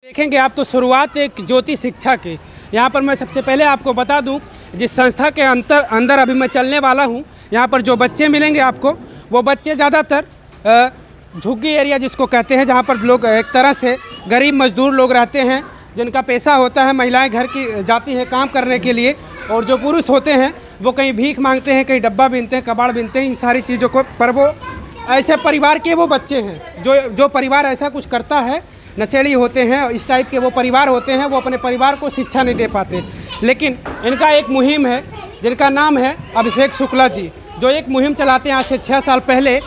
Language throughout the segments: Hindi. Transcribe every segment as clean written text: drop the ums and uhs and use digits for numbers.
देखेंगे आप तो शुरुआत एक ज्योति शिक्षा की। यहाँ पर मैं सबसे पहले आपको बता दूं, जिस संस्था के अंदर अभी मैं चलने वाला हूँ, यहाँ पर जो बच्चे मिलेंगे आपको, वो बच्चे ज़्यादातर झुग्गी एरिया जिसको कहते हैं, जहाँ पर लोग एक तरह से गरीब मजदूर लोग रहते हैं, जिनका पैसा होता है, महिलाएं घर की जाती हैं काम करने के लिए, और जो पुरुष होते हैं वो कहीं भीख मांगते हैं, कहीं डब्बा बीनते हैं, कबाड़ बीनते हैं, इन सारी चीज़ों को। पर वो ऐसे परिवार के वो बच्चे हैं जो परिवार ऐसा कुछ करता है, नशेड़ी होते हैं, इस टाइप के वो परिवार होते हैं, वो अपने परिवार को शिक्षा नहीं दे पाते। लेकिन इनका एक मुहिम है जिनका नाम है अभिषेक शुक्ला जी, जो एक मुहिम चलाते हैं आज से 6 साल पहले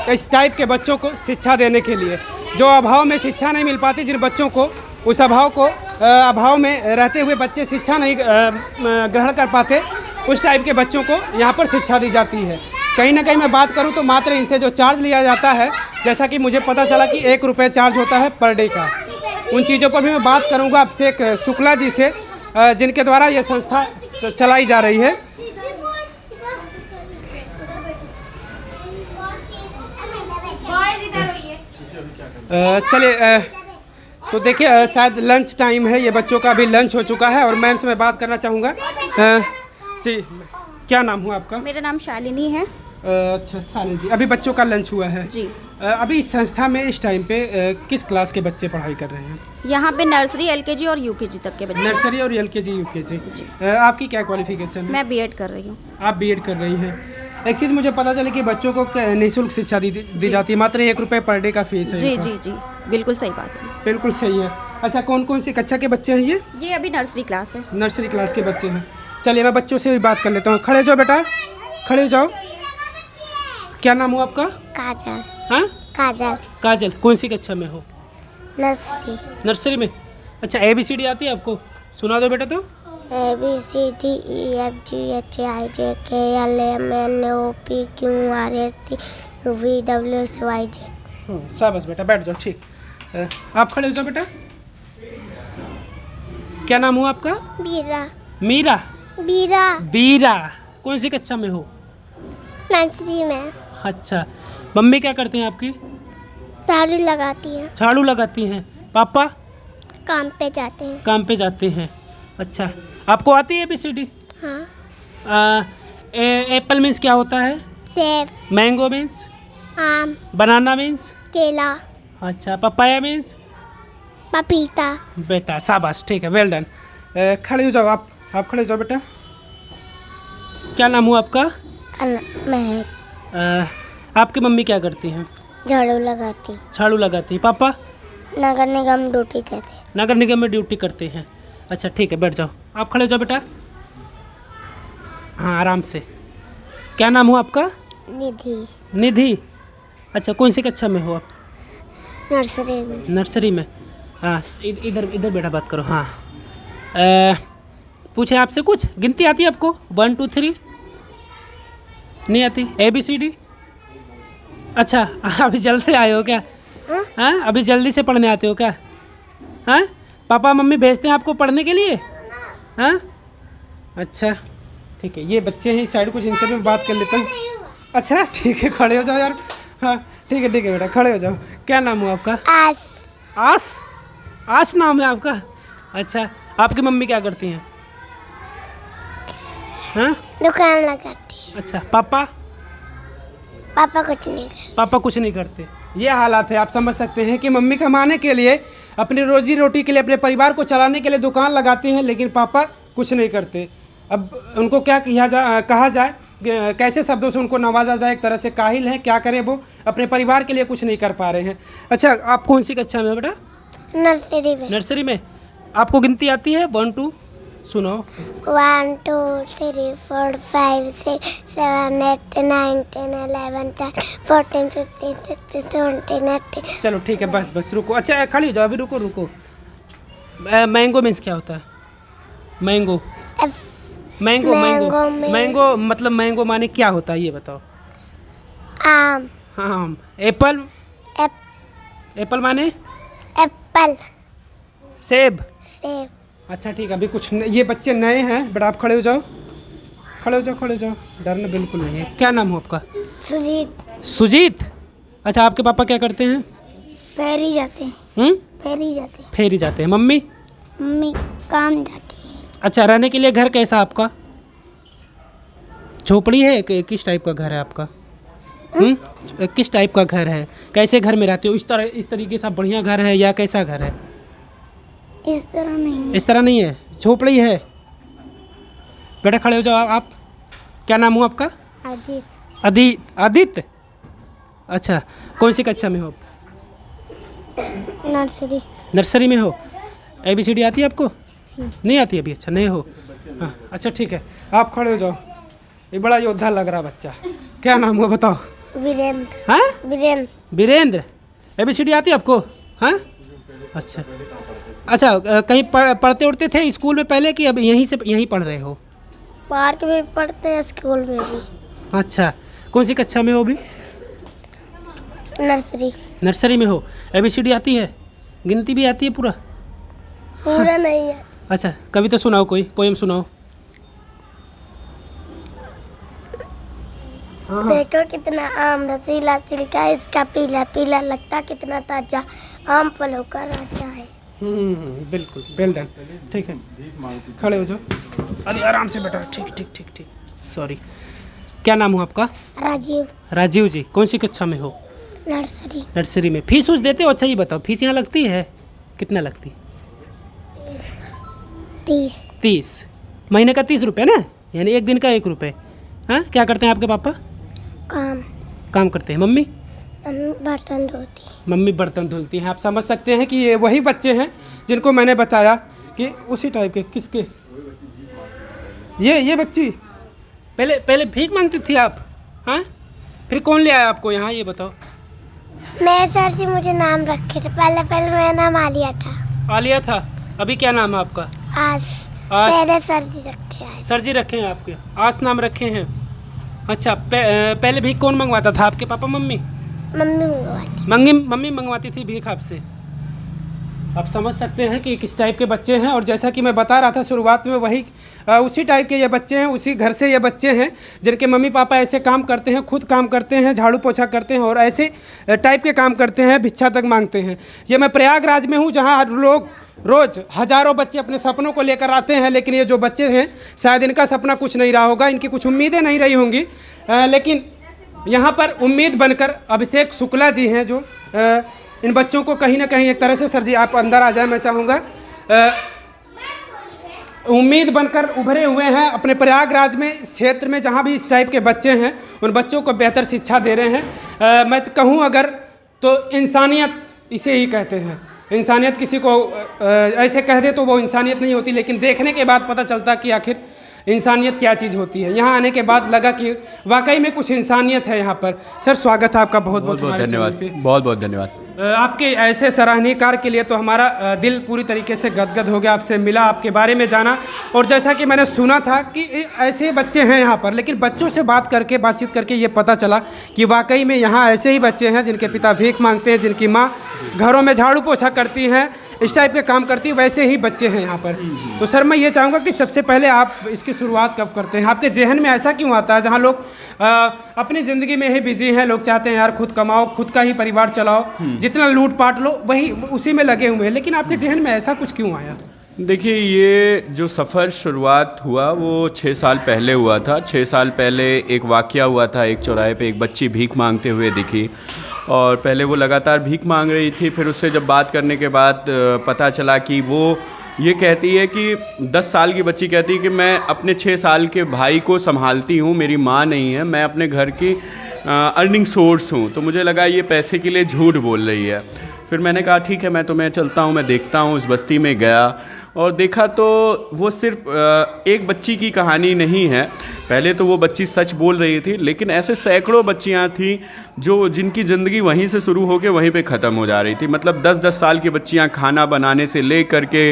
इस टाइप के बच्चों को शिक्षा देने के लिए, जो अभाव में शिक्षा नहीं मिल पाती, जिन बच्चों को उस अभाव में रहते हुए बच्चे शिक्षा नहीं ग्रहण कर पाते, उस टाइप के बच्चों को यहाँ पर शिक्षा दी जाती है। कहीं ना कहीं मैं बात करूँ तो मात्र इनसे जो चार्ज लिया जाता है, जैसा कि मुझे पता चला कि 1 रुपये चार्ज होता है पर डे का। उन चीज़ों पर भी मैं बात करूँगा अभिषेक शुक्ला जी से, जिनके द्वारा ये संस्था चलाई जा रही है। चलिए, तो देखिए शायद लंच टाइम है, ये बच्चों का अभी लंच हो चुका है, और मैम से मैं बात करना चाहूँगा। जी, क्या नाम हुआ आपका? मेरा नाम शालिनी है। अच्छा शालिनी जी, अभी बच्चों का लंच हुआ है जी। अभी इस संस्था में इस टाइम पे किस क्लास के बच्चे पढ़ाई कर रहे हैं? यहाँ पे नर्सरी, एलकेजी और यूकेजी तक के बच्चे। नर्सरी और एलकेजी यूकेजी। आपकी क्या क्वालिफिकेशन है? मैं बीएड कर रही हूँ। आप बीएड कर रही हैं। एक चीज़ मुझे पता चली कि बच्चों को निःशुल्क शिक्षा दी जाती है, मात्र 1 रुपये पर डे का फीस है। जी जी जी, बिल्कुल सही बात है। बिल्कुल सही है। अच्छा, कौन कौन सी कक्षा के बच्चे हैं ये? ये अभी नर्सरी क्लास है। नर्सरी क्लास के बच्चे हैं। चलिए मैं बच्चों से भी बात कर लेता हूँ। खड़े जाओ बेटा, खड़े जाओ। क्या नाम हुआ आपका? काजल। हाँ, काजल। काजल, कौन सी कक्षा में हो? नर्सरी। नर्सरी में। अच्छा, ABCD आती है आपको? सुना दो बेटा तो। ABCDEFGHIJKLMNOPQRSTUVWXYZ। शाबाश बेटा, बैठ जाओ। ठीक, आप खड़े हो जाओ बेटा। क्या नाम हुआ आपका? बीरा। मीरा। बीरा। बीरा, कौन सी कक्षा में हो? नर्सरी में। अच्छा, मम्मी क्या करते हैं आपकी? झाड़ू लगाती है। झाड़ू लगाती हैं। पापा? काम पे जाते हैं। काम पे जाते हैं। अच्छा, आपको आती है ABCD? हाँ। एप्पल मीन्स क्या होता है? सेब। Mango means? आम। बनाना मीन्स? केला। अच्छा, पपाया मीन्स? पपीता। बेटा शाबाश, ठीक है, वेल डन। खड़े हो जाओ आप खड़े हो जाओ बेटा। क्या नाम हुआ आपका? महक। आपकी मम्मी क्या करती हैं? झाड़ू लगाती। झाड़ू लगाती है। पापा? नगर निगम ड्यूटी करते। नगर निगम में ड्यूटी करते हैं। अच्छा ठीक है, बैठ जाओ। आप खड़े हो जाओ बेटा। हाँ, आराम से। क्या नाम हुआ आपका? निधि। निधि। अच्छा, कौन सी कक्षा में हो आप? नर्सरी में। नर्सरी में। हाँ, इधर बेटा बात करो। हाँ, पूछे आपसे कुछ? गिनती आती है आपको? 1 2 3? नहीं आती? ABCD? अच्छा, अभी जल्द से आए हो क्या? हाँ, अभी जल्दी से पढ़ने आते हो क्या? हाँ, पापा मम्मी भेजते हैं आपको पढ़ने के लिए? हाँ, अच्छा ठीक है। ये बच्चे हैं इस साइड, कुछ इनसे भी मैं बात कर लेता हूँ। अच्छा ठीक है, खड़े हो जाओ यार। हाँ ठीक है बेटा, खड़े हो जाओ। क्या नाम हुआ आपका? आस। आस? आस नाम है आपका? अच्छा, आपकी मम्मी क्या करती हैं? हाँ, दुकान लगाती। अच्छा, पापा? पापा कुछ नहीं करते। पापा कुछ नहीं करते। ये हालात है, आप समझ सकते हैं कि मम्मी कमाने के लिए, अपनी रोजी रोटी के लिए, अपने परिवार को चलाने के लिए दुकान लगाती हैं, लेकिन पापा कुछ नहीं करते। अब उनको क्या कहा जाए, कैसे शब्दों से उनको नवाजा जाए? एक तरह से काहिल है, क्या करें, वो अपने परिवार के लिए कुछ नहीं कर पा रहे हैं। अच्छा, आप कौन सी कक्षा में हो बेटा? नर्सरी में। नर्सरी में। आपको गिनती आती है? 1 2? सुनो। 1 2 3 4 5 6 7 8 9 10 11 12 14 15 16 17 18। चलो ठीक है, बस रुको। अच्छा खड़ी हो जाओ, अभी रुको। मैंगो मीन्स क्या होता है? मैंगो। मैंगो मतलब मैंगो माने क्या होता है ये बताओ? आम। हाँ, एप्पल? एप्पल माने? एप्पल। सेब? सेब। अच्छा ठीक है, अभी कुछ ये बच्चे नए हैं, बट आप खड़े हो जाओ। डरना बिल्कुल नहीं है। क्या नाम हो आपका? सुजीत। सुजीत। अच्छा, आपके पापा क्या करते हैं? पैरी जाते हैं। फेरी जाते हैं। फेरी जाते हैं। मम्मी? मम्मी काम जाती है। अच्छा, रहने के लिए घर कैसा आपका? झोपड़ी है? किस टाइप का घर है आपका? किस टाइप का घर है? कैसे घर में रहते हो? इस तरीके से बढ़िया घर है या कैसा घर है? इस तरह नहीं। इस तरह नहीं है, झोपड़ी है। बेटा खड़े हो जाओ आप। क्या नाम हुआ आपका? अजीत। आदित्य। अच्छा, कौन सी कक्षा में हो? नर्सरी। नर्सरी में हो। ABCD आती है आपको? नहीं आती अभी? अच्छा, नहीं हो। हाँ, अच्छा ठीक है, आप खड़े हो जाओ। ये बड़ा योद्धा लग रहा बच्चा। क्या नाम हुआ बताओ? वीरेंद्र। हाँ, वीरेंद्र। ABCD आती है आपको? हाँ, अच्छा अच्छा। कहीं पढ़ते उड़ते थे स्कूल में पहले कि अब यहीं पढ़ रहे हो? पार्क में पढ़ते हैं, स्कूल में भी। अच्छा, कौन सी कक्षा में हो अभी? नर्सरी। नर्सरी में हो। ABCD आती है? गिनती भी आती है पूरा? पूरा नहीं है। अच्छा, कविता सुनाओ, कोई पोएम सुनाओ। देखो कितना आम रसीला, छिलका इसका पीला पीला, लगता कितना ताजा, आम फलों का राजा है। बिल्कुल, वेल डन। ठीक है, खड़े हो जाओ। अरे आराम से बेटा। ठीक ठीक ठीक ठीक, सॉरी। क्या नाम हुआ आपका? राजीव। राजीव जी, कौन सी कक्षा में हो? नर्सरी। नर्सरी में। फीस उस देते हो? अच्छा ये बताओ, फीस यहाँ लगती है? कितना लगती? 30। महीने का 30 रुपये ना, यानी एक दिन का 1 रुपये। हाँ, क्या करते हैं आपके पापा? काम करते हैं। मम्मी? बर्तन धोती। मम्मी बर्तन धुलती हैं। आप समझ सकते हैं कि ये वही बच्चे हैं जिनको मैंने बताया कि उसी टाइप के। किसके? ये बच्ची पहले भीख मांगती थी आप? हाँ, फिर कौन ले आया आपको यहाँ, ये बताओ। मैं सर जी मुझे नाम रखे थे, पहले मेरा नाम आलिया था। आलिया था। अभी क्या नाम है आपका? आस। मेरे सर जी रखे हैं। सर जी रखे हैं आपके? आस नाम रखे हैं। अच्छा, पहले भीख कौन मंगवाता था, आपके पापा मम्मी? मम्मी मंगवाती थी भीख आपसे। आप समझ सकते हैं कि किस टाइप के बच्चे हैं। और जैसा कि मैं बता रहा था शुरुआत में, वही उसी टाइप के ये बच्चे हैं, उसी घर से ये बच्चे हैं जिनके मम्मी पापा ऐसे काम करते हैं, खुद काम करते हैं, झाड़ू पोछा करते हैं और ऐसे टाइप के काम करते हैं, भिक्षा तक मांगते हैं। ये मैं प्रयागराज में हूँ, जहाँ लोग रोज़ हज़ारों बच्चे अपने सपनों को लेकर आते हैं, लेकिन ये जो बच्चे हैं शायद इनका सपना कुछ नहीं रहा होगा, इनकी कुछ उम्मीदें नहीं रही होंगी, लेकिन यहाँ पर उम्मीद बनकर अभिषेक शुक्ला जी हैं जो इन बच्चों को कहीं ना कहीं एक तरह से, सर जी आप अंदर आ जाए, मैं चाहूँगा, उम्मीद बनकर उभरे हुए हैं अपने प्रयागराज में, क्षेत्र में जहाँ भी इस टाइप के बच्चे हैं उन बच्चों को बेहतर शिक्षा दे रहे हैं। मैं कहूँ अगर तो इंसानियत इसे ही कहते हैं। इंसानियत किसी को ऐसे कह दे तो वो इंसानियत नहीं होती, लेकिन देखने के बाद पता चलता कि आखिर इंसानियत क्या चीज़ होती है। यहाँ आने के बाद लगा कि वाकई में कुछ इंसानियत है यहाँ पर। सर स्वागत है आपका, बहुत बहुत धन्यवाद, बहुत बहुत धन्यवाद। आपके ऐसे सराहनीय कार्य के लिए तो हमारा दिल पूरी तरीके से गदगद हो गया। आपसे मिला, आपके बारे में जाना, और जैसा कि मैंने सुना था कि ऐसे बच्चे हैं यहाँ पर, लेकिन बच्चों से बातचीत करके ये पता चला कि वाकई में यहाँ ऐसे ही बच्चे हैं जिनके पिता भीख मांगते हैं, जिनकी माँ घरों में झाड़ू पोछा करती हैं, इस टाइप के काम करती है, वैसे ही बच्चे हैं यहाँ पर। तो सर मैं ये चाहूँगा कि सबसे पहले आप इसकी शुरुआत कब करते हैं? आपके जहन में ऐसा क्यों आता है, जहाँ लोग अपनी ज़िंदगी में ही बिजी हैं, लोग चाहते हैं यार खुद कमाओ, खुद का ही परिवार चलाओ, जितना लूट पाट लो वही उसी में लगे हुए हैं, लेकिन आपके जहन में ऐसा कुछ क्यों आया? देखिए, ये जो सफ़र शुरुआत हुआ वो 6 साल पहले हुआ था। 6 साल पहले एक वाक़या हुआ था, एक चौराहे पे एक बच्ची भीख मांगते हुए दिखी, और पहले वो लगातार भीख मांग रही थी। फिर उससे जब बात करने के बाद पता चला कि वो ये कहती है कि 10 साल की बच्ची कहती है कि मैं अपने 6 साल के भाई को संभालती हूँ, मेरी माँ नहीं है, मैं अपने घर की अर्निंग सोर्स हूँ। तो मुझे लगा ये पैसे के लिए झूठ बोल रही है। फिर मैंने कहा ठीक है, मैं तुम्हें चलता हूँ, मैं देखता हूँ। इस बस्ती में गया और देखा तो वो सिर्फ एक बच्ची की कहानी नहीं है। पहले तो वो बच्ची सच बोल रही थी, लेकिन ऐसे सैकड़ों बच्चियाँ थी जिनकी ज़िंदगी वहीं से शुरू होकर वहीं पे ख़त्म हो जा रही थी। मतलब 10-10 साल की बच्चियाँ खाना बनाने से ले करके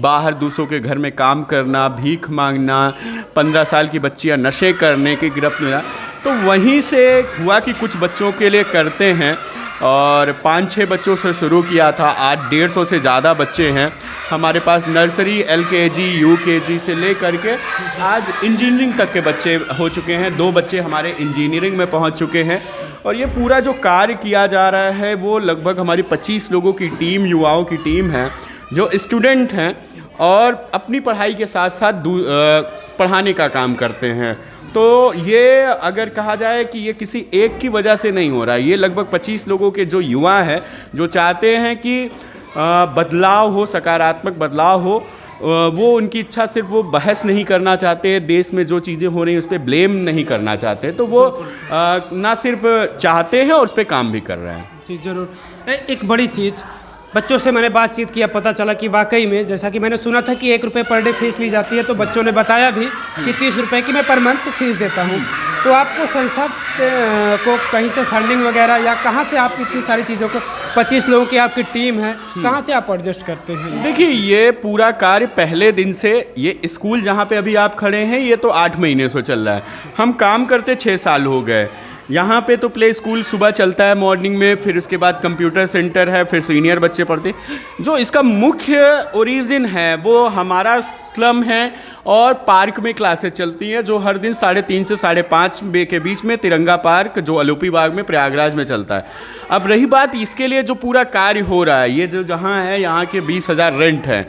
बाहर दूसरों के घर में काम करना, भीख मांगना, 15 साल की बच्चियाँ नशे करने की गिरफ्त में। तो वहीं से हुआ कि कुछ बच्चों के लिए करते हैं, और 5-6 बच्चों से शुरू किया था। आज 150 से ज़्यादा बच्चे हैं हमारे पास। नर्सरी, LKG, UKG से ले करके आज इंजीनियरिंग तक के बच्चे हो चुके हैं। 2 बच्चे हमारे इंजीनियरिंग में पहुंच चुके हैं, और ये पूरा जो कार्य किया जा रहा है वो लगभग हमारी 25 लोगों की टीम, युवाओं की टीम है जो स्टूडेंट हैं और अपनी पढ़ाई के साथ साथ पढ़ाने का काम करते हैं। तो ये अगर कहा जाए कि ये किसी एक की वजह से नहीं हो रहा है, ये लगभग 25 लोगों के जो युवा हैं जो चाहते हैं कि बदलाव हो, सकारात्मक बदलाव हो, वो उनकी इच्छा, सिर्फ वो बहस नहीं करना चाहते, देश में जो चीज़ें हो रही हैं उस पर ब्लेम नहीं करना चाहते, तो वो ना सिर्फ चाहते हैं और उस पर काम भी कर रहे हैं। जी ज़रूर। एक बड़ी चीज़, बच्चों से मैंने बातचीत किया, पता चला कि वाकई में जैसा कि मैंने सुना था कि 1 रुपये पर डे फीस ली जाती है, तो बच्चों ने बताया भी कि 30 रुपये की मैं पर मंथ फीस देता हूँ। तो आपको संस्था को कहीं से फंडिंग वगैरह या कहाँ से आप इतनी सारी चीज़ों को, 25 लोगों की आपकी टीम है, कहाँ से आप एडजस्ट करते हैं? देखिए, ये पूरा कार्य पहले दिन से, ये स्कूल जहाँ पे अभी आप खड़े हैं ये तो 8 महीने से चल रहा है। हम काम करते 6 साल हो गए। यहाँ पे तो प्ले स्कूल सुबह चलता है मॉर्निंग में, फिर उसके बाद कंप्यूटर सेंटर है, फिर सीनियर बच्चे पढ़ते। जो इसका मुख्य ओरिजिन है वो हमारा स्लम है और पार्क में क्लासेस चलती हैं जो हर दिन 3:30 से 5:30 के बीच में तिरंगा पार्क जो अलोपी बाग में प्रयागराज में चलता है। अब रही बात इसके लिए जो पूरा कार्य हो रहा है, ये जो जहाँ है यहाँ के 20,000 रेंट है,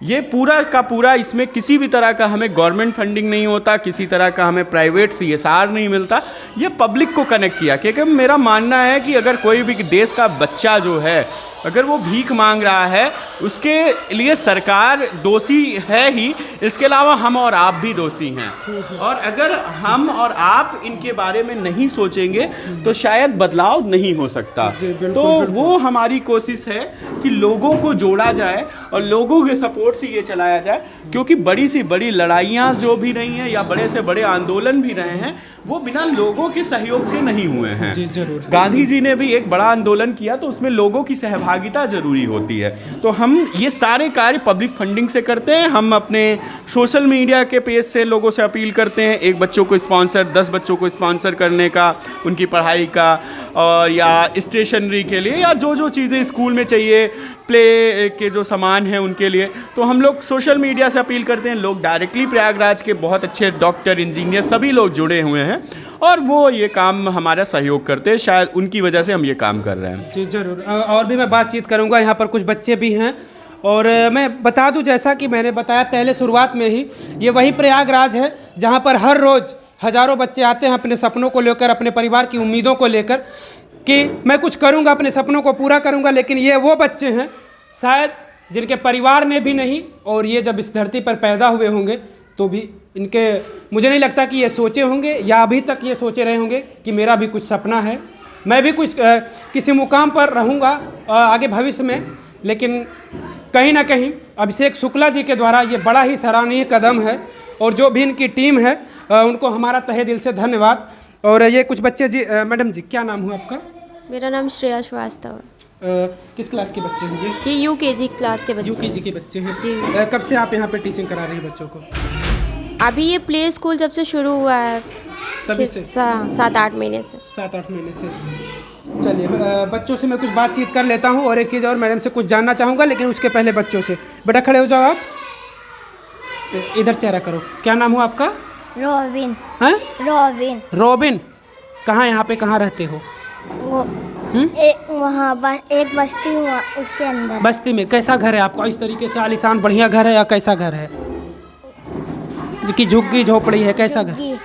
ये पूरा का पूरा, इसमें किसी भी तरह का हमें गवर्नमेंट फंडिंग नहीं होता, किसी तरह का हमें प्राइवेट CSR नहीं मिलता। ये पब्लिक को कनेक्ट किया, क्योंकि मेरा मानना है कि अगर कोई भी देश का बच्चा जो है अगर वो भीख मांग रहा है, उसके लिए सरकार दोषी है ही, इसके अलावा हम और आप भी दोषी हैं। और अगर हम और आप इनके बारे में नहीं सोचेंगे तो शायद बदलाव नहीं हो सकता। तो वो हमारी कोशिश है कि लोगों को जोड़ा जाए और लोगों के सपोर्ट से ये चलाया जाए, क्योंकि बड़ी सी बड़ी लड़ाइयाँ जो भी रही हैं या बड़े से बड़े आंदोलन भी रहे हैं वो बिना लोगों के सहयोग से नहीं हुए हैं। जी जरूर। गांधी जी ने भी एक बड़ा आंदोलन किया तो उसमें लोगों की सहभागिता जरूरी होती है। तो हम ये सारे कार्य पब्लिक फंडिंग से करते हैं। हम अपने सोशल मीडिया के पेज से लोगों से अपील करते हैं, एक बच्चों को स्पॉन्सर, 10 बच्चों को स्पॉन्सर करने का, उनकी पढ़ाई का, और या स्टेशनरी के लिए, या जो जो चीज़ें स्कूल में चाहिए, प्ले के जो सामान हैं उनके लिए, तो हम लोग सोशल मीडिया से अपील करते हैं। लोग डायरेक्टली प्रयागराज के बहुत अच्छे डॉक्टर, इंजीनियर सभी लोग जुड़े हुए हैं और वो ये काम हमारा सहयोग करते हैं। शायद उनकी वजह से हम ये काम कर रहे हैं। जी ज़रूर। और भी मैं बातचीत करूंगा, यहाँ पर कुछ बच्चे भी हैं और मैं बता दूं, जैसा कि मैंने बताया पहले शुरुआत में ही, ये वही प्रयागराज है जहाँ पर हर रोज़ हज़ारों बच्चे आते हैं अपने सपनों को लेकर, अपने परिवार की उम्मीदों को लेकर कि मैं कुछ करूंगा, अपने सपनों को पूरा करूंगा। लेकिन ये वो बच्चे हैं शायद जिनके परिवार ने भी नहीं, और ये जब इस धरती पर पैदा हुए होंगे तो भी इनके, मुझे नहीं लगता कि ये सोचे होंगे या अभी तक ये सोचे रहे होंगे कि मेरा भी कुछ सपना है, मैं भी कुछ किसी मुकाम पर रहूँगा आगे भविष्य में। लेकिन कहीं ना कहीं अभिषेक शुक्ला जी के द्वारा ये बड़ा ही सराहनीय कदम है और जो भी इनकी टीम है उनको हमारा तहे दिल से धन्यवाद। और ये कुछ बच्चे जी, मैडम जी क्या नाम हुआ आपका? मेरा नाम श्रेया श्रीवास्तव है। किस क्लास के बच्चे हैं ये? ये UKG क्लास के बच्चे। UKG के बच्चे हैं जी। कब से आप यहाँ पे टीचिंग करा रहे हैं बच्चों को? अभी ये प्ले स्कूल जब से शुरू हुआ है, तभी से? 7-8 महीने से। 7-8 महीने से। चलिए, बच्चों से मैं कुछ बातचीत कर लेता हूँ और एक चीज़ और मैडम से कुछ जानना चाहूँगा, लेकिन उसके पहले बच्चों से। बेटा खड़े हो जाओ, आप इधर चेहरा करो। क्या नाम हुआ आपका? रॉबिन। हैं? रॉबिन। रॉबिन। कहाँ, यहाँ पे कहाँ रहते हो? वो वहाँ एक बस्ती हुआ, उसके अंदर। बस्ती में? कैसा घर है आपका? इस तरीके से आलीशान बढ़िया घर है या कैसा घर है? कि झुग्गी झोपड़ी है, कैसा घर?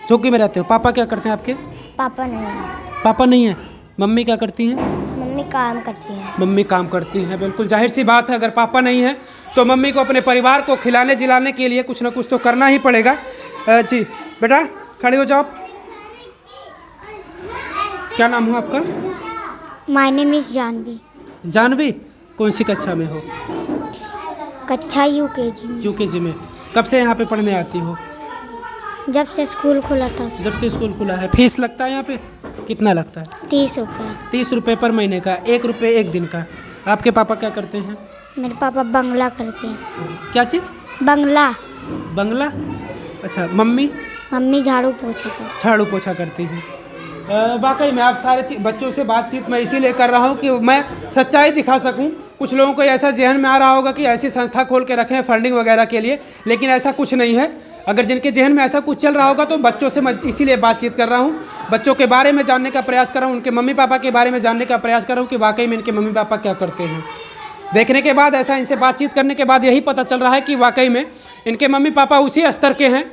झुग्गी में रहते हो। पापा क्या करते हैं आपके? पापा नहीं है। पापा नहीं है। मम्मी क्या करती हैं? मम्मी काम करती है। मम्मी काम करती हैं। बिल्कुल जाहिर सी बात है, अगर पापा नहीं है तो मम्मी को अपने परिवार को खिलाने जिलाने के लिए कुछ ना कुछ तो करना ही पड़ेगा। जी बेटा खड़े हो जाओ। क्या नाम हुआ आपका? My name is Janvi. Janvi. कौन सी कक्षा में हो? कक्षा UKG। UKG में। कब से यहाँ पे पढ़ने आती हो? जब से स्कूल खुला था। जब से स्कूल खुला है। फीस लगता है यहाँ पे? कितना लगता है? 30 रुपये। 30 रुपये पर महीने का, 1 रुपये एक दिन का। आपके पापा क्या करते हैं? मेरे पापा बंगला करते हैं। क्या चीज़? बंगला। बंगला। अच्छा। मम्मी? मम्मी झाड़ू पोछा करती। झाड़ू पोछा करती हैं। वाकई में आप सारे बच्चों से बातचीत मैं इसीलिए कर रहा हूँ कि मैं सच्चाई दिखा सकूँ कुछ लोगों को ऐसा जहन में आ रहा होगा कि ऐसी संस्था खोल के रखें फंडिंग वगैरह के लिए, लेकिन ऐसा कुछ नहीं है। अगर जिनके जहन में ऐसा कुछ चल रहा होगा तो बच्चों से मैं इसीलिए बातचीत कर रहा हूँ, बच्चों के बारे में जानने का प्रयास कर रहा हूँ, उनके मम्मी पापा के बारे में जानने का प्रयास कर रहा हूँ कि वाकई में इनके मम्मी पापा क्या करते हैं। देखने के बाद, ऐसा इनसे बातचीत करने के बाद यही पता चल रहा है कि वाकई में इनके मम्मी पापा उसी स्तर के हैं,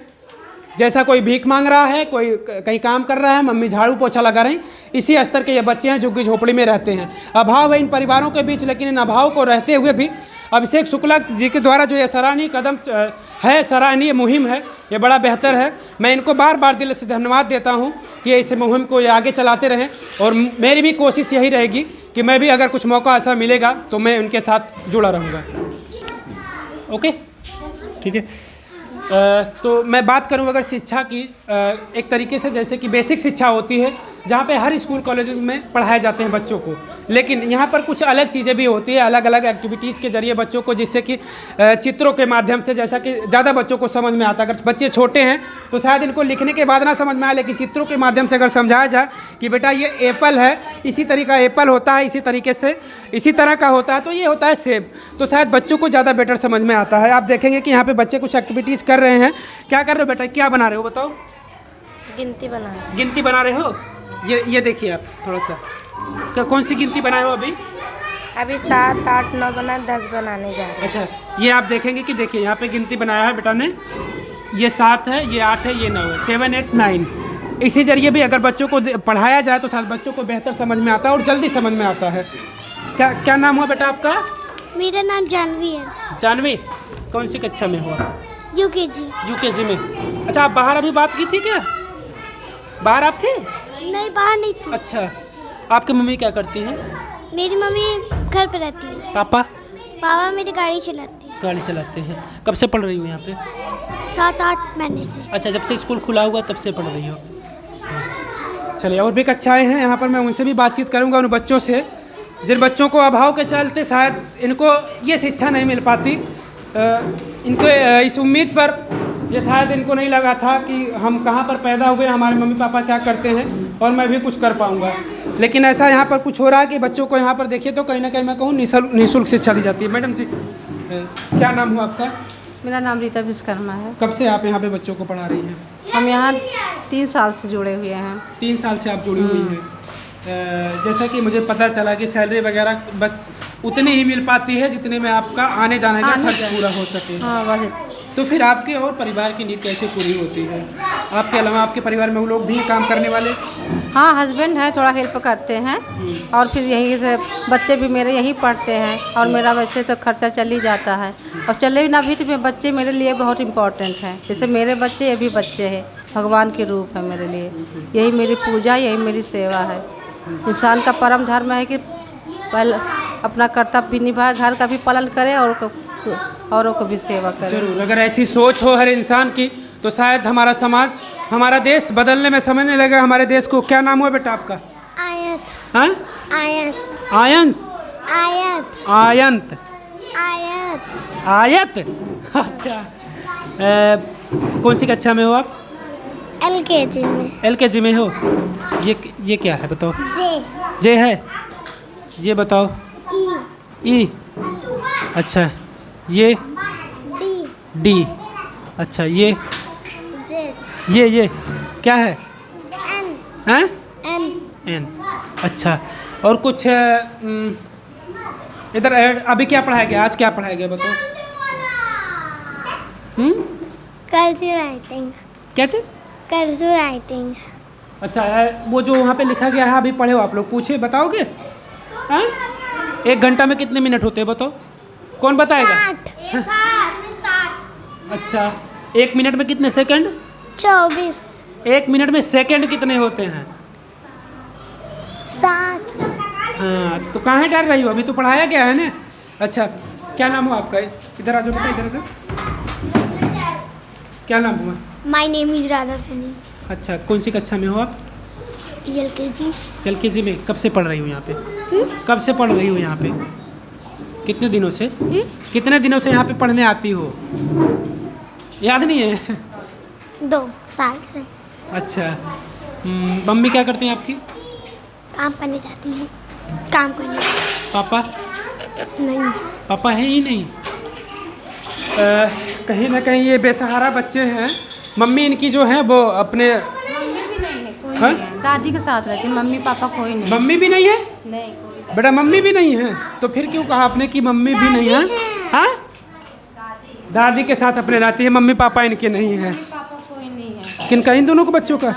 जैसा कोई भीख मांग रहा है, कोई कहीं काम कर रहा है, मम्मी झाड़ू पोछा लगा रही, इसी स्तर के ये बच्चे हैं झुग्गी झोपड़ी में रहते हैं। अभाव है इन परिवारों के बीच, लेकिन इन अभाव को रहते हुए भी अभिषेक शुक्ला जी के द्वारा जो ये सराहनीय कदम है, सराहनीय मुहिम है, ये बड़ा बेहतर है। मैं इनको बार बार दिल से धन्यवाद देता हूँ कि इस मुहिम को ये आगे चलाते रहें, और मेरी भी कोशिश यही रहेगी कि मैं भी अगर कुछ मौका ऐसा मिलेगा तो मैं उनके साथ जुड़ा रहूँगा। ओके, ठीक है। तो मैं बात करूं अगर शिक्षा की, एक तरीके से जैसे कि बेसिक शिक्षा होती है जहां पे हर स्कूल कॉलेजेस में पढ़ाए जाते हैं बच्चों को, लेकिन यहां पर कुछ अलग चीज़ें भी होती है, अलग अलग एक्टिविटीज़ के जरिए बच्चों को, जिससे कि चित्रों के माध्यम से, जैसा कि ज़्यादा बच्चों को समझ में आता है। अगर बच्चे छोटे हैं तो शायद इनको लिखने के बाद ना समझ में आए, लेकिन चित्रों के माध्यम से अगर समझाया जाए कि बेटा ये एप्पल है, इसी तरीका एप्पल होता है, इसी तरीके से इसी तरह का होता है, तो ये होता है सेब, तो शायद बच्चों को ज़्यादा बेटर समझ में आता है। आप देखेंगे कि यहाँ पे बच्चे कुछ एक्टिविटीज़ कर रहे हैं। क्या कर रहे हो बेटा, क्या बना रहे हो बताओ? गिनती बना रहे हैं। गिनती बना रहे हो? ये देखिए आप थोड़ा सा, क्या कौन सी गिनती बनाए हो अभी? अभी 7, 8, 9 बना, 10 बनाने जा रहे हैं। अच्छा, ये आप देखेंगे कि देखिए यहाँ पे गिनती बनाया है बेटा ने, ये 7 है, ये 8 है, ये 9 है, 7, 8, 9। इसी जरिए भी अगर बच्चों को पढ़ाया जाए तो शायद बच्चों को बेहतर समझ में आता है और जल्दी समझ में आता है। क्या नाम हुआ बेटा आपका? मेरा नाम जानवी है। जानवी, कौन सी कक्षा में हुआ? यूकेजी में। अच्छा, आप बाहर अभी बात की थी क्या? बाहर आप थे? नहीं, बाहर नहीं थी। अच्छा, आपकी मम्मी क्या करती हैं? मेरी मम्मी घर पे रहती है। पापा मेरी गाड़ी चलाती है। गाड़ी चलाते हैं। कब से पढ़ रही हो यहाँ पे? 7-8 महीने से। अच्छा, जब से स्कूल खुला हुआ तब से पढ़ रही हो। चलिए, और भी कक्षाएँ हैं यहाँ पर, मैं उनसे भी बातचीत करूँगा, उन बच्चों से जिन बच्चों को अभाव के चलते शायद इनको ये शिक्षा नहीं मिल पाती। इनको इस उम्मीद पर ये शायद इनको नहीं लगा था कि हम कहाँ पर पैदा हुए, हमारे मम्मी पापा क्या करते हैं और मैं भी कुछ कर पाऊँगा, लेकिन ऐसा यहाँ पर कुछ हो रहा है कि बच्चों को यहाँ पर देखिए तो कहीं ना कहीं मैं कहूँ निःशुल्क शिक्षा दी जाती है। मैडम जी, क्या नाम हुआ आपका? मेरा नाम रीता विश्वकर्मा है। कब से आप यहाँ पे बच्चों को पढ़ा रही हैं? हम यहाँ 3 साल से जुड़े हुए हैं। 3 साल से आप जुड़ी हुई हैं। जैसा कि मुझे पता चला कि सैलरी वगैरह बस उतनी ही मिल पाती है जितने में आपका आने जाने का खर्च पूरा हो सके। हाँ, बस। तो फिर आपके और परिवार की नीड कैसे पूरी होती है? आपके अलावा आपके परिवार में वो लोग भी काम करने वाले? हाँ, हस्बैंड है, थोड़ा हेल्प करते हैं, और फिर यहीं से बच्चे भी मेरे यहीं पढ़ते हैं, और मेरा वैसे तो खर्चा चल ही जाता है, और चले भी ना भी तो बच्चे मेरे लिए बहुत इम्पोर्टेंट हैं। जैसे मेरे बच्चे, ये भी बच्चे हैं, भगवान के रूप है मेरे लिए। यही मेरी पूजा, यही मेरी सेवा है। इंसान का परम धर्म है कि पहले अपना कर्तव्य भी निभाए, घर का भी पालन करे और औरों को भी सेवा करे। जरूर, अगर ऐसी सोच हो हर इंसान की तो शायद हमारा समाज, हमारा देश बदलने में समझने लगा हमारे देश को। क्या नाम हुआ बेटा आपका? आयत। हाँ, आयत। आयंस, आयत। आयंत, आयत। आयत। अच्छा, कौन सी कक्षा में हो आप? LKG में। LKG में हो। ये क्या है बताओ? जे है। ये बताओ? ई। अच्छा, ये डी। अच्छा, ये क्या है? एन। अच्छा, और कुछ इधर अभी क्या पढ़ाया गया? आज क्या पढ़ाया गया बताओ? Cursive writing. क्या चीज़? Cursive writing. अच्छा, वो जो वहाँ पे लिखा गया है अभी पढ़े हो आप लोग, पूछे बताओगे? हाँ, 1 घंटा में कितने मिनट होते हैं बताओ? कौन बताएगा? 60। अच्छा, 1 मिनट में कितने सेकंड? 24। 1 मिनट में सेकंड कितने होते हैं? 7। हाँ, तो कहाँ डर रही हो? अभी तो पढ़ाया गया है ना। अच्छा, क्या नाम हो आपका? इधर आ जाओ बेटा, इधर आ जाओ। क्या नाम हुआ? माय नेम इज राधा सुनी। अच्छा, कौन सी कक्षा में हो आप? LKG। LKG में। कब से पढ़ रही हो यहाँ पे? कब से पढ़ रही हो यहाँ पे? कितने दिनों से? कितने दिनों से यहाँ पे पढ़ने आती हो? याद नहीं है? 2 साल से। अच्छा, मम्मी क्या करती हैं आपकी? काम करने जाती हूँ। काम करने। पापा? नहीं। पापा है ही नहीं। कहीं ना कहीं ये बेसहारा बच्चे हैं। मम्मी इनकी जो है वो अपने हाँ? दादी के साथ रहती, मम्मी पापा कोई नहीं। मम्मी भी नहीं है? नहीं कोई। बेटा मम्मी भी नहीं है, तो फिर क्यों कहा आपने कि मम्मी भी नहीं है? हाँ, दादी के साथ अपने रहती है, मम्मी पापा इनके नहीं है। पापा कोई नहीं है। किनका? इन दोनों को बच्चों का?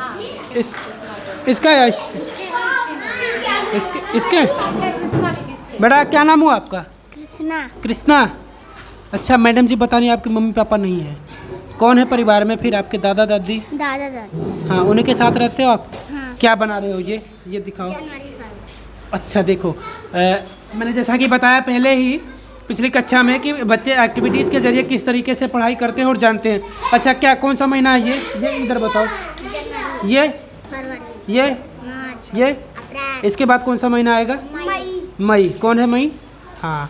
इसका या इसके? बेटा क्या नाम हुआ आपका? कृष्णा। कृष्णा। अच्छा मैडम जी बता रही आपके मम्मी पापा नहीं है। कौन है परिवार में फिर? आपके दादा दादी? दादा दादी। हाँ, उन्हीं के साथ रहते हो आप? हाँ। क्या बना रहे हो? ये दिखाओ। अच्छा देखो, मैंने जैसा कि बताया पहले ही पिछली कक्षा में कि बच्चे एक्टिविटीज़ के ज़रिए किस तरीके से पढ़ाई करते हैं और जानते हैं। अच्छा क्या कौन सा महीना है ये इधर बताओ। ये इसके बाद कौन सा महीना आएगा? मई। कौन है मई? हाँ।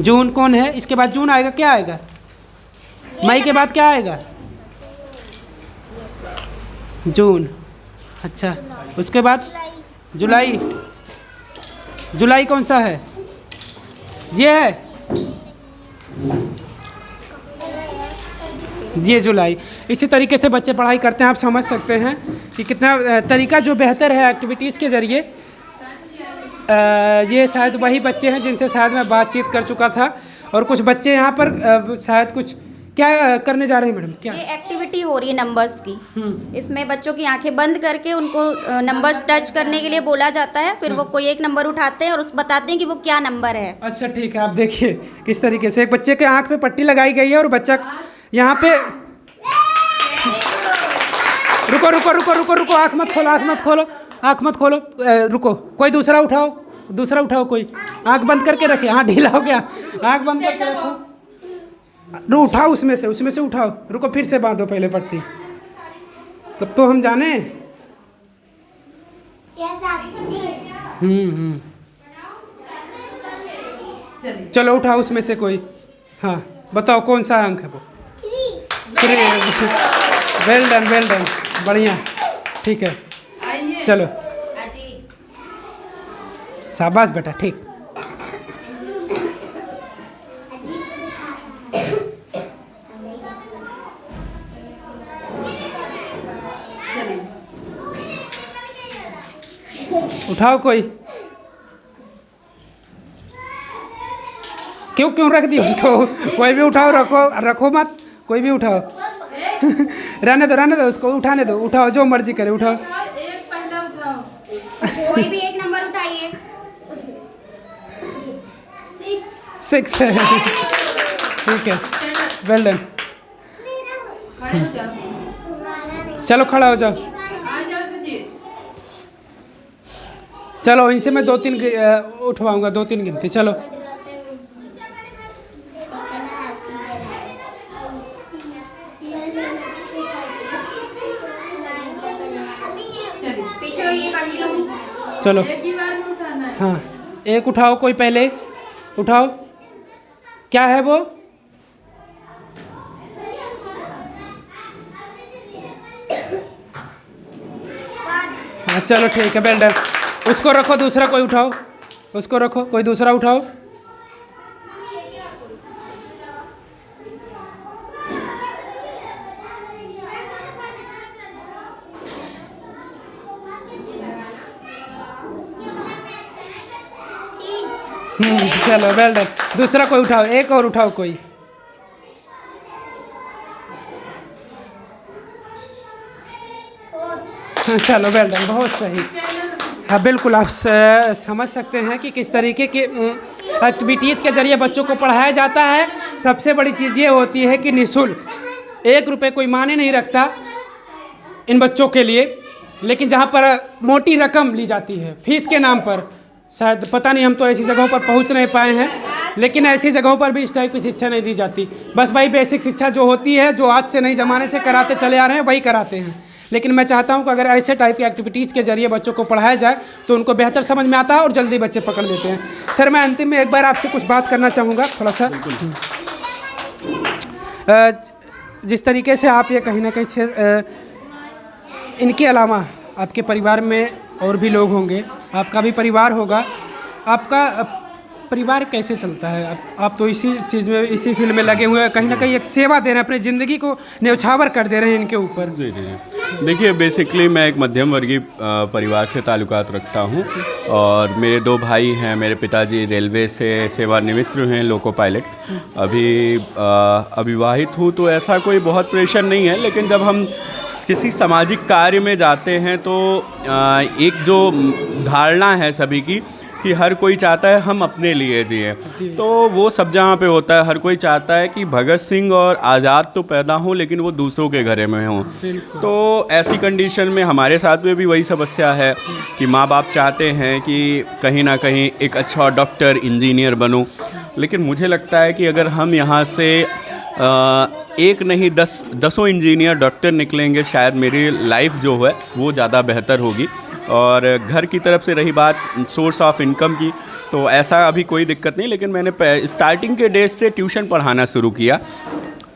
जून कौन है? इसके बाद जून आएगा। क्या आएगा मई के बाद? क्या आएगा? जून। अच्छा उसके बाद जुलाई। जुलाई कौन सा है? ये है ये जुलाई। इसी तरीके से बच्चे पढ़ाई करते हैं। आप समझ सकते हैं कि कितना तरीका जो बेहतर है एक्टिविटीज़ के ज़रिए। ये शायद वही बच्चे हैं जिनसे शायद मैं बातचीत कर चुका था, और कुछ बच्चे यहाँ पर शायद कुछ क्या करने जा रहे हैं मैडम? क्या ये एक्टिविटी हो रही है नंबर्स की। इसमें बच्चों की आंखें बंद करके उनको नंबर्स टच करने के लिए बोला जाता है, फिर वो कोई एक नंबर उठाते हैं और उस बताते हैं कि वो क्या नंबर है। अच्छा ठीक है, आप देखिए किस तरीके से एक बच्चे के आँख पे पट्टी लगाई गई है और बच्चा यहाँ पे रुको रुको रुको रुको रुको, आँख मत खोलो, आँख मत खोलो, आँख मत खोलो, रुको। कोई दूसरा उठाओ कोई। आँख बंद करके रखे। हाँ ढीला हो गया, आँख बंद करके रखो। उठाओ उसमें से उठाओ। रुको फिर से बांधो पहले पट्टी, तब तो हम जाने। चलो उठाओ उसमें से कोई। हाँ बताओ कौन सा अंक है वो? वेल डन, बढ़िया, ठीक है। चलो शाबाश बेटा, ठीक। उठाओ कोई। क्यों रख दी उसको? कोई भी उठाओ, रखो मत, कोई भी उठाओ। रहने दो उसको, उठाने दो। उठाओ जो मर्जी करे, उठाओ। कोई भी एक नंबर उठाइए। 6 है। ठीक है, वेल डन। चलो खड़ा हो जाओ। चलो इनसे मैं 2-3 उठवाऊंगा, 2-3 गिनती। चलो चलो। हाँ एक उठाओ कोई, पहले उठाओ। क्या है वो? हाँ चलो ठीक है, वेल डन। उसको रखो, दूसरा कोई उठाओ। उसको रखो, कोई दूसरा उठाओ। चलो वेल डन। दूसरा कोई उठाओ, एक और उठाओ कोई। चलो वेल डन, बहुत सही। हाँ बिल्कुल, आप समझ सकते हैं कि किस तरीके के एक्टिविटीज़ के ज़रिए बच्चों को पढ़ाया जाता है। सबसे बड़ी चीज़ ये होती है कि निःशुल्क, 1 रुपये कोई मायने नहीं रखता इन बच्चों के लिए, लेकिन जहाँ पर मोटी रकम ली जाती है फीस के नाम पर। शायद पता नहीं, हम तो ऐसी जगहों पर पहुँच नहीं पाए हैं, लेकिन ऐसी जगहों पर भी इस टाइप की शिक्षा नहीं दी जाती। बस वही बेसिक शिक्षा जो होती है, जो आज से नई ज़माने से कराते चले आ रहे हैं, वही कराते हैं। लेकिन मैं चाहता हूं कि अगर ऐसे टाइप की एक्टिविटीज़ के ज़रिए बच्चों को पढ़ाया जाए तो उनको बेहतर समझ में आता है और जल्दी बच्चे पकड़ लेते हैं। सर मैं अंतिम में एक बार आपसे कुछ बात करना चाहूँगा थोड़ा सा। जिस तरीके से आप ये कहीं ना कहीं इनके अलावा आपके परिवार में और भी लोग होंगे, आपका भी परिवार होगा, आपका परिवार कैसे चलता है? आप तो इसी चीज़ में, इसी फील्ड में लगे हुए हैं, कहीं ना कहीं एक सेवा दे रहे हैं, अपनी ज़िंदगी को न्यौछावर कर दे रहे हैं इनके ऊपर। जी जी जी। देखिए, बेसिकली मैं एक मध्यम वर्गीय परिवार से ताल्लुकात रखता हूँ और मेरे 2 भाई हैं। मेरे पिताजी रेलवे से सेवानिवृत्त हैं, लोको पायलट। अभी अविवाहित हूँ, तो ऐसा कोई बहुत प्रेशर नहीं है, लेकिन जब हम किसी सामाजिक कार्य में जाते हैं तो एक जो धारणा है सभी की कि हर कोई चाहता है हम अपने लिए जिए, तो वो सब जहाँ पे होता है। हर कोई चाहता है कि भगत सिंह और आज़ाद तो पैदा हों, लेकिन वो दूसरों के घरे में हों। तो ऐसी कंडीशन में हमारे साथ में भी वही समस्या है कि माँ बाप चाहते हैं कि कहीं ना कहीं एक अच्छा डॉक्टर, इंजीनियर बनूं, लेकिन मुझे लगता है कि अगर हम यहाँ से एक नहीं 10 इंजीनियर, डॉक्टर निकलेंगे, शायद मेरी लाइफ जो है वो ज़्यादा बेहतर होगी। और घर की तरफ से रही बात सोर्स ऑफ इनकम की, तो ऐसा अभी कोई दिक्कत नहीं, लेकिन मैंने स्टार्टिंग के डेज से ट्यूशन पढ़ाना शुरू किया।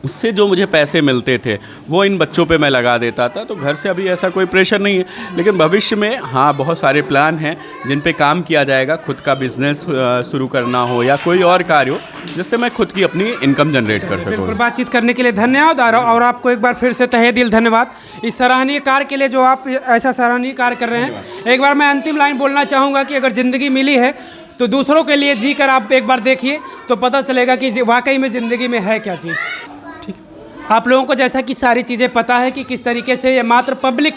उससे जो मुझे पैसे मिलते थे वो इन बच्चों पे मैं लगा देता था। तो घर से अभी ऐसा कोई प्रेशर नहीं है, लेकिन भविष्य में हाँ बहुत सारे प्लान हैं जिन पे काम किया जाएगा। खुद का बिजनेस शुरू करना हो या कोई और कार्य हो जिससे मैं खुद की अपनी इनकम जनरेट कर सकूँ। बिल्कुल, बातचीत करने के लिए धन्यवाद। और आपको एक बार फिर से तहे दिल धन्यवाद इस सराहनीय कार्य के लिए जो आप ऐसा सराहनीय कार्य कर रहे हैं। एक बार मैं अंतिम लाइन बोलना चाहूँगा कि अगर ज़िंदगी मिली है तो दूसरों के लिए जी कर आप एक बार देखिए, तो पता चलेगा कि वाकई में ज़िंदगी में है क्या चीज़। ठीक, आप लोगों को जैसा कि सारी चीज़ें पता है कि किस तरीके से ये मात्र पब्लिक,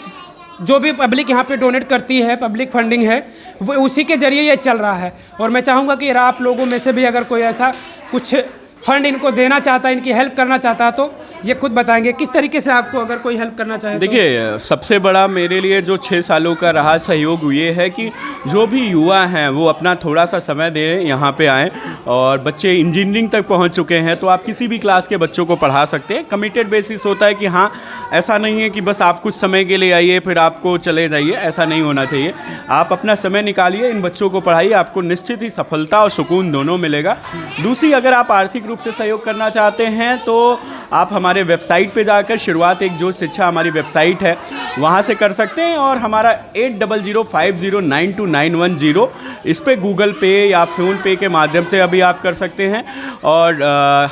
जो भी पब्लिक यहाँ पे डोनेट करती है, पब्लिक फंडिंग है, वो उसी के ज़रिए ये चल रहा है। और मैं चाहूँगा कि आप लोगों में से भी अगर कोई ऐसा कुछ फंड इनको देना चाहता है, इनकी हेल्प करना चाहता है, तो ये खुद बताएंगे किस तरीके से आपको अगर कोई हेल्प करना चाहे। देखिए, सबसे बड़ा मेरे लिए जो 6 सालों का रहा सहयोग ये है कि जो भी युवा हैं वो अपना थोड़ा सा समय दें, यहाँ पे आएँ। और बच्चे इंजीनियरिंग तक पहुँच चुके हैं तो आप किसी भी क्लास के बच्चों को पढ़ा सकते हैं। कमिटेड बेसिस होता है कि हाँ, ऐसा नहीं है कि बस आप कुछ समय के लिए आइए फिर आपको चले जाइए, ऐसा नहीं होना चाहिए। आप अपना समय निकालिए, इन बच्चों को पढ़ाइए, आपको निश्चित ही सफलता और सुकून दोनों मिलेगा। दूसरी, अगर आप आर्थिक रूप से सहयोग करना चाहते हैं तो आप हमारे वेबसाइट पे जाकर शुरुआत एक जो शिक्षा हमारी वेबसाइट है वहाँ से कर सकते हैं। और हमारा 8005092910 इस पे गूगल पे या फ़ोन पे के माध्यम से अभी आप कर सकते हैं। और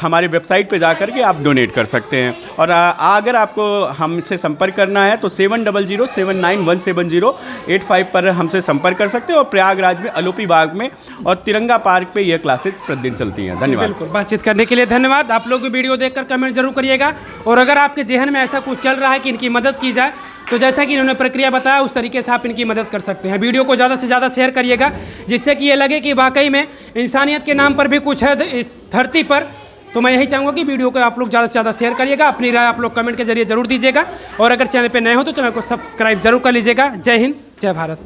हमारी वेबसाइट पे जाकर के आप डोनेट कर सकते हैं। और अगर आपको हमसे संपर्क करना है तो 7007917085 पर हमसे संपर्क कर सकते हैं। और प्रयागराज में अलोपी बाग में और तिरंगा पार्क पे यह क्लासेज प्रतिदिन चलती हैं। धन्यवाद। बिल्कुल, बातचीत करने के लिए धन्यवाद। आप लोग भी वीडियो देखकर कमेंट जरूर करिएगा। और अगर आपके जहन में ऐसा कुछ चल रहा है कि इनकी मदद की जाए, तो जैसा कि इन्होंने प्रक्रिया बताया उस तरीके से आप इनकी मदद कर सकते हैं। वीडियो को ज़्यादा से ज़्यादा शेयर करिएगा, जिससे कि ये लगे कि वाकई में इंसानियत के नाम पर भी कुछ है इस धरती पर। तो मैं यही चाहूँगा कि वीडियो को आप लोग ज़्यादा से ज़्यादा शेयर करिएगा। अपनी राय आप लोग कमेंट के जरिए जरूर दीजिएगा। और अगर चैनल पर नए हो तो चैनल को सब्सक्राइब जरूर कर लीजिएगा। जय हिंद, जय भारत।